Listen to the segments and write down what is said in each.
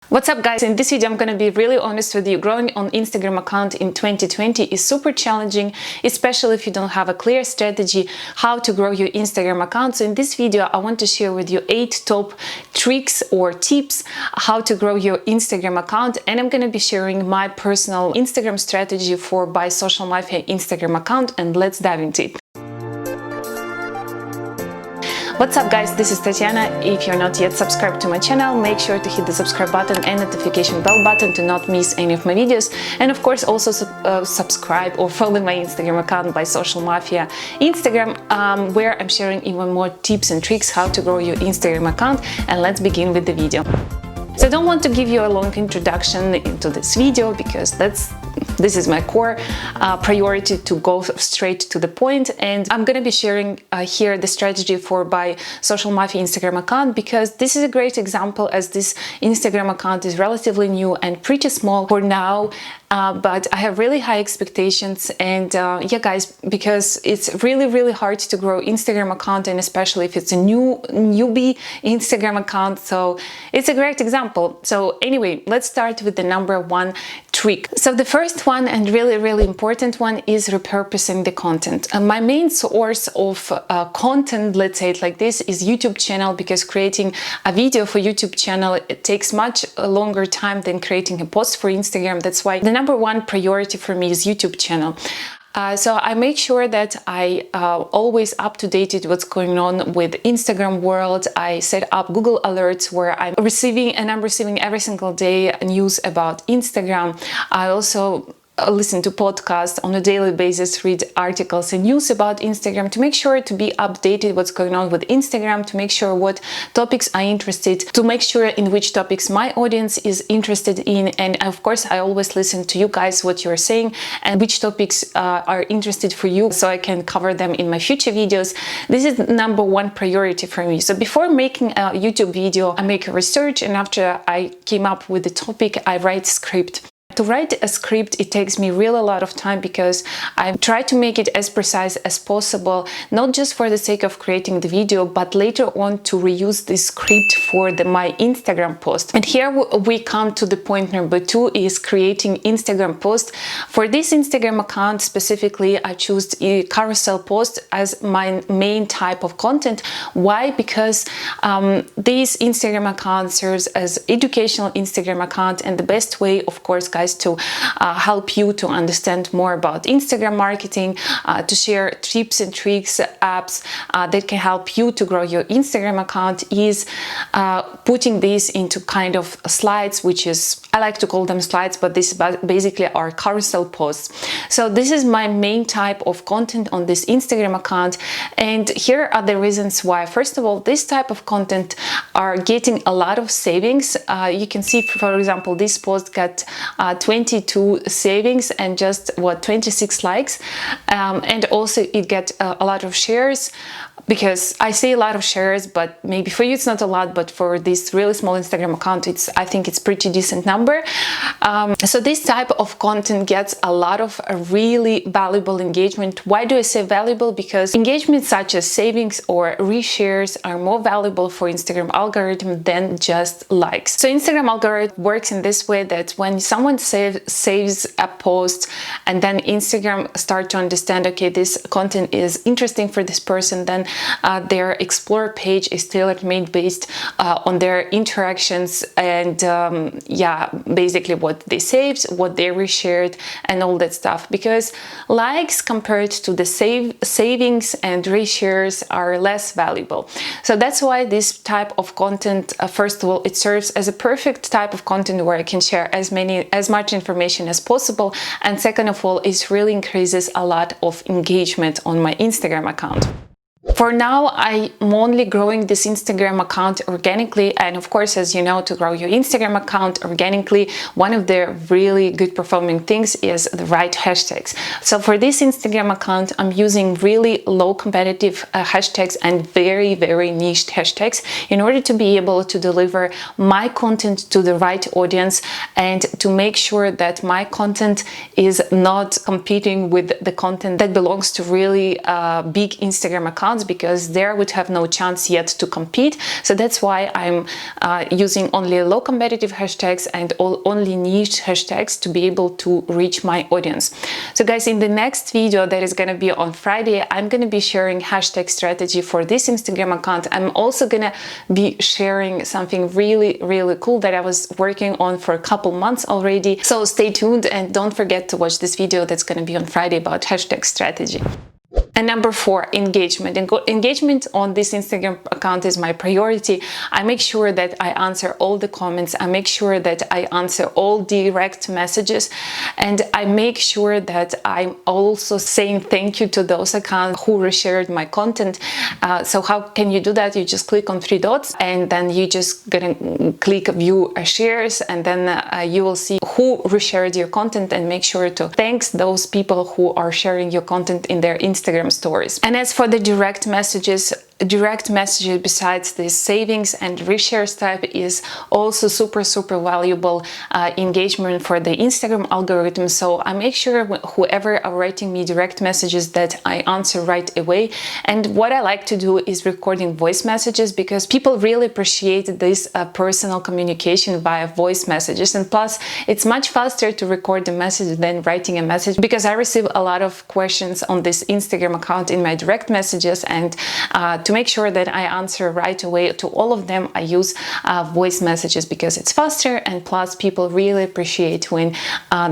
What's up guys, in this video I'm gonna be really honest with you. Growing on Instagram account in 2020 is super challenging, especially if you don't have a clear strategy how to grow your Instagram account. So in this video I want to share with you 8 top tricks or tips how to grow your Instagram account, and I'm gonna be sharing my personal Instagram strategy for By Social Mafia Instagram account, and let's dive into it. What's up guys, this is Tatiana. If you're not yet subscribed to my channel, make sure to hit the subscribe button and notification bell button to not miss any of my videos, and of course also subscribe or follow my Instagram account By Social Mafia Instagram, where I'm sharing even more tips and tricks how to grow your Instagram account. And let's begin with the video. So I don't want to give you a long introduction into this video because this is my core priority, to go straight to the point. And I'm going to be sharing here the strategy for By Social Mafia Instagram account, because this is a great example, as this Instagram account is relatively new and pretty small for now. But I have really high expectations, and yeah guys, because it's really hard to grow Instagram account, and especially if it's a newbie Instagram account, so it's a great example. So anyway, let's start with the #1 trick. So the first one, and really important one, is repurposing the content. My main source of content, let's say it like this, is YouTube channel, because creating a video for YouTube channel, it takes much longer time than creating a post for Instagram. That's why the #1 priority for me is YouTube channel. So I make sure that I always up to date with what's going on with Instagram world. I set up Google alerts where I'm receiving every single day news about Instagram. I also listen to podcasts on a daily basis, read articles and news about Instagram, to make sure to be updated what's going on with Instagram, to make sure what topics I'm interested, to make sure in which topics my audience is interested in, and of course I always listen to you guys, what you're saying and which topics are interested for you, so I can cover them in my future videos. This is #1 priority for me. So before making a YouTube video, I make a research, and after I came up with the topic, I write script. To write a script, it takes me really a lot of time, because I try to make it as precise as possible, not just for the sake of creating the video, but later on to reuse this script for my Instagram post. And here we come to the point #2, is creating Instagram post. For this Instagram account specifically, I choose a carousel post as my main type of content. Why? Because this Instagram account serves as educational Instagram account, and the best way, of course guys, to help you to understand more about Instagram marketing, to share tips and tricks, apps that can help you to grow your Instagram account, is putting this into kind of slides, which is, I like to call them slides, but this basically are carousel posts. So this is my main type of content on this Instagram account, and here are the reasons why. First of all, this type of content are getting a lot of savings. You can see, for example, this post got 22 savings and just 26 likes, and also it get a lot of shares, because I say a lot of shares, but maybe for you it's not a lot, but for this really small Instagram account, I think it's pretty decent number. So this type of content gets a lot of really valuable engagement. Why do I say valuable? Because engagement such as savings or reshares are more valuable for Instagram algorithm than just likes. So Instagram algorithm works in this way, that when someone saves a post, and then Instagram start to understand, okay, this content is interesting for this person, then their explore page is tailor-made based on their interactions, and yeah, basically what they saved, what they reshared, and all that stuff. Because likes compared to the savings and reshares are less valuable. So that's why this type of content, first of all, it serves as a perfect type of content where I can share as much information as possible, and second of all, it really increases a lot of engagement on my Instagram account. For now, I'm only growing this Instagram account organically, and of course, as you know, to grow your Instagram account organically, one of the really good performing things is the right hashtags. So for this Instagram account, I'm using really low competitive hashtags and very niched hashtags in order to be able to deliver my content to the right audience, and to make sure that my content is not competing with the content that belongs to really big Instagram accounts, because there would have no chance yet to compete. So that's why I'm using only low competitive hashtags and only niche hashtags to be able to reach my audience. So guys, in the next video that is going to be on Friday, I'm going to be sharing hashtag strategy for this Instagram account. I'm also going to be sharing something really cool that I was working on for a couple months already. So stay tuned and don't forget to watch this video that's going to be on Friday about hashtag strategy. And number 4, engagement. Engagement on this Instagram account is my priority. I make sure that I answer all the comments. I make sure that I answer all direct messages. And I make sure that I'm also saying thank you to those accounts who reshared my content. So how can you do that? You just click on 3 dots and then you just gonna click view shares, and then you will see who reshared your content, and make sure to thank those people who are sharing your content in their Instagram stories. And as for the direct messages besides this savings and reshares type is also super valuable engagement for the Instagram algorithm. So I make sure whoever are writing me direct messages that I answer right away. And what I like to do is recording voice messages, because people really appreciate this personal communication via voice messages. And plus, it's much faster to record a message than writing a message, because I receive a lot of questions on this Instagram account in my direct messages, and to make sure that I answer right away to all of them, I use voice messages because it's faster, and plus people really appreciate when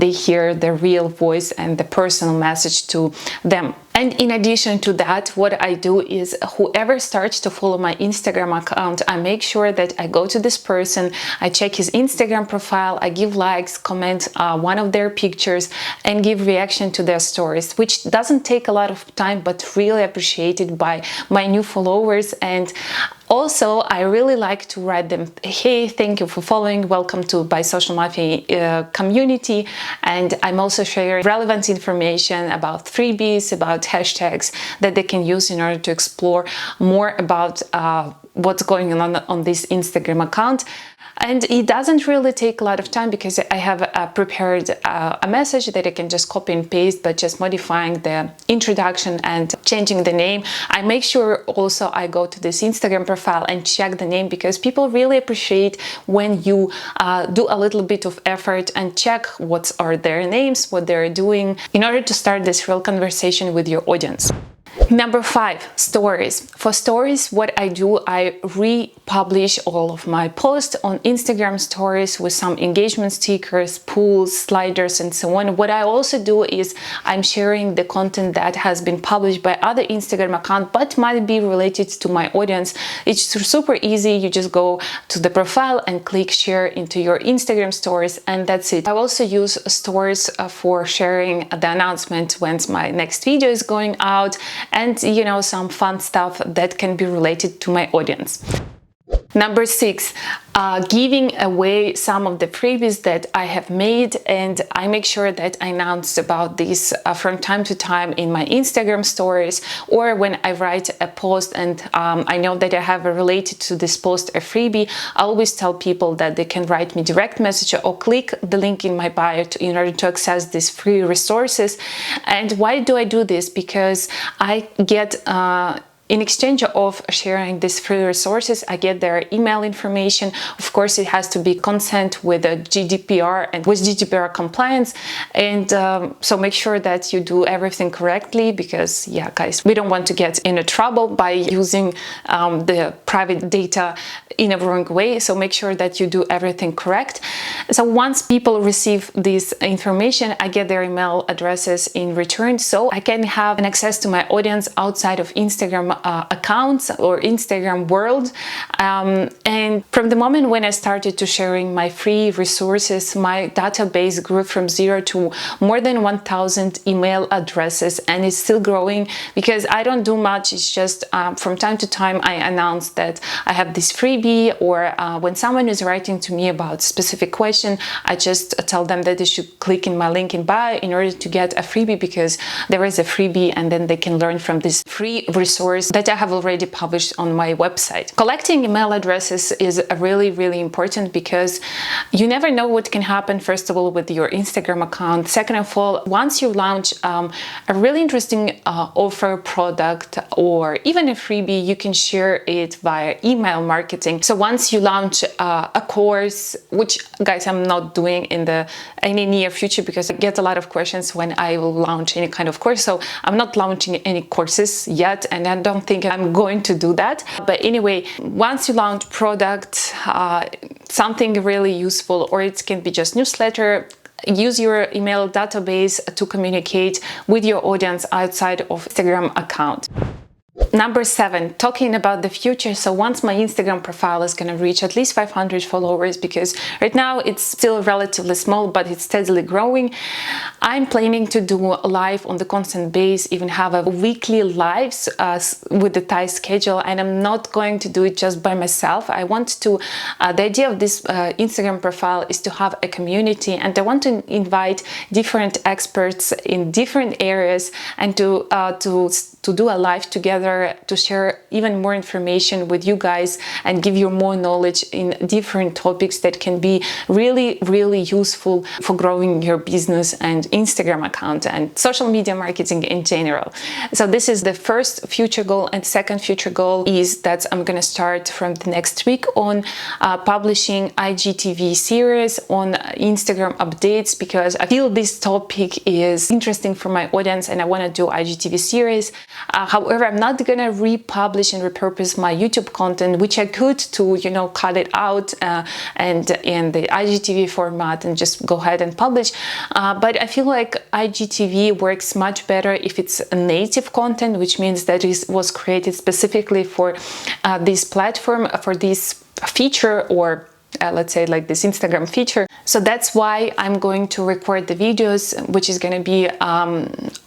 they hear the real voice and the personal message to them. And in addition to that, what I do is whoever starts to follow my Instagram account, I make sure that I go to this person, I check his Instagram profile, I give likes, comment one of their pictures, and give reaction to their stories, which doesn't take a lot of time, but really appreciated by my new followers. And also, I really like to write them, hey, thank you for following, welcome to By Social Mafia community. And I'm also sharing relevant information about freebies, about hashtags that they can use in order to explore more about what's going on this Instagram account. And it doesn't really take a lot of time, because I have prepared a message that I can just copy and paste, but just modifying the introduction and changing the name. I make sure also I go to this Instagram profile and check the name, because people really appreciate when you do a little bit of effort and check what are their names, what they're doing, in order to start this real conversation with your audience. Number 5, stories. For stories, what I do, I republish all of my posts on Instagram stories with some engagement stickers, pools, sliders, and so on. What I also do is I'm sharing the content that has been published by other Instagram accounts but might be related to my audience. It's super easy. You just go to the profile and click share into your Instagram stories, and that's it. I also use stories for sharing the announcement when my next video is going out, and some fun stuff that can be related to my audience. Number 6, giving away some of the freebies that I have made, and I make sure that I announce about this from time to time in my Instagram stories, or when I write a post and I know that I have related to this post a freebie, I always tell people that they can write me direct message or click the link in my bio in order to access these free resources. And why do I do this? Because I get in exchange of sharing these free resources, I get their email information. Of course, it has to be consent with the GDPR and with GDPR compliance. And so make sure that you do everything correctly, because, yeah, guys, we don't want to get into trouble by using the private data in a wrong way. So make sure that you do everything correct. So once people receive this information, I get their email addresses in return, so I can have an access to my audience outside of Instagram accounts or Instagram world. And from the moment when I started to sharing my free resources, my database grew from 0 to more than 1,000 email addresses, and it's still growing because I don't do much. It's just from time to time I announce that I have this freebie, or when someone is writing to me about a specific question, I just tell them that they should click in my link in bio in order to get a freebie, because there is a freebie and then they can learn from this free resource that I have already published on my website. Collecting email addresses is really, really important because you never know what can happen, first of all, with your Instagram account. Second of all, once you launch a really interesting offer, product, or even a freebie, you can share it via email marketing. So once you launch a course, which guys, I'm not doing in any near future because I get a lot of questions when I will launch any kind of course. So I'm not launching any courses yet, and I don't think I'm going to do that. But anyway, once you launch product, something really useful, or it can be just newsletter, use your email database to communicate with your audience outside of Instagram account. Number 7, talking about the future. So once my Instagram profile is going to reach at least 500 followers, because right now it's still relatively small, but it's steadily growing, I'm planning to do a live on the constant base, even have a weekly lives with the tight schedule. And I'm not going to do it just by myself. I want to, the idea of this Instagram profile is to have a community, and I want to invite different experts in different areas and to do a live together, to share even more information with you guys and give you more knowledge in different topics that can be really, really useful for growing your business and Instagram account and social media marketing in general. So this is the first future goal, and second future goal is that I'm going to start from the next week on publishing IGTV series on Instagram updates, because I feel this topic is interesting for my audience and I want to do IGTV series. However, I'm not gonna republish and repurpose my YouTube content, which I could to, you know, cut it out and in the IGTV format and just go ahead and publish. But I feel like IGTV works much better if it's a native content, which means that it was created specifically for this platform, for this feature, or let's say like this Instagram feature. So that's why I'm going to record the videos, which is going to be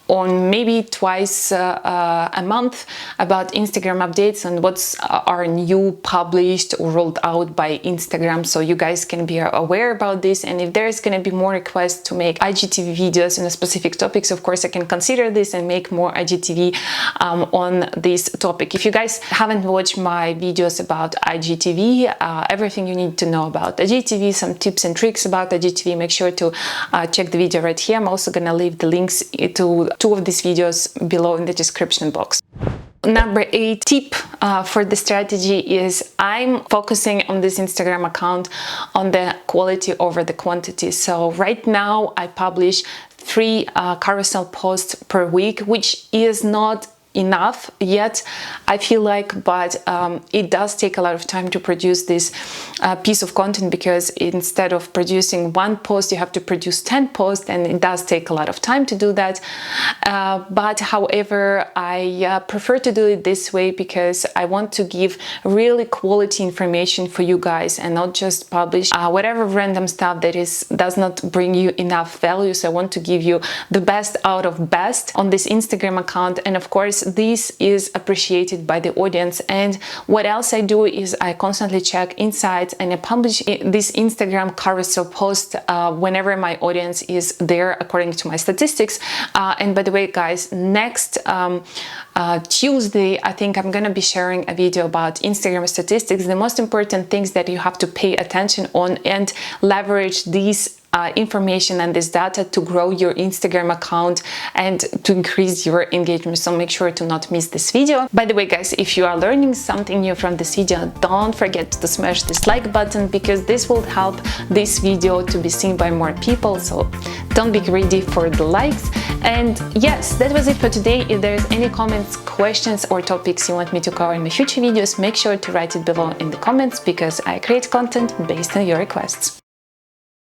on maybe twice a month about Instagram updates and what's are new published or rolled out by Instagram, so you guys can be aware about this. And if there's going to be more requests to make IGTV videos on specific topics, of course I can consider this and make more IGTV on this topic. If you guys haven't watched my videos about IGTV, everything you need to know about IGTV, some tips and tricks about IGTV, make sure to check the video right here. I'm also gonna leave the links to 2 of these videos below in the description box. Number 8 tip for the strategy is I'm focusing on this Instagram account on the quality over the quantity. So right now I publish 3 carousel posts per week, which is not enough yet, I feel like, but it does take a lot of time to produce this piece of content, because instead of producing 1 post you have to produce 10 posts, and it does take a lot of time to do that. But however, I prefer to do it this way because I want to give really quality information for you guys and not just publish whatever random stuff that does not bring you enough value. So I want to give you the best out of best on this Instagram account, and of course this is appreciated by the audience. And what else I do is I constantly check insights and I publish this Instagram carousel post whenever my audience is there according to my statistics. And by the way, guys, next Tuesday I think I'm gonna be sharing a video about Instagram statistics, the most important things that you have to pay attention on and leverage these information and this data to grow your Instagram account and to increase your engagement. So make sure to not miss this video. By the way, guys, if you are learning something new from this video, don't forget to smash this like button, because this will help this video to be seen by more people. So don't be greedy for the likes. And yes, that was it for today. If there's any comments, questions or topics you want me to cover in my future videos, make sure to write it below in the comments, because I create content based on your requests.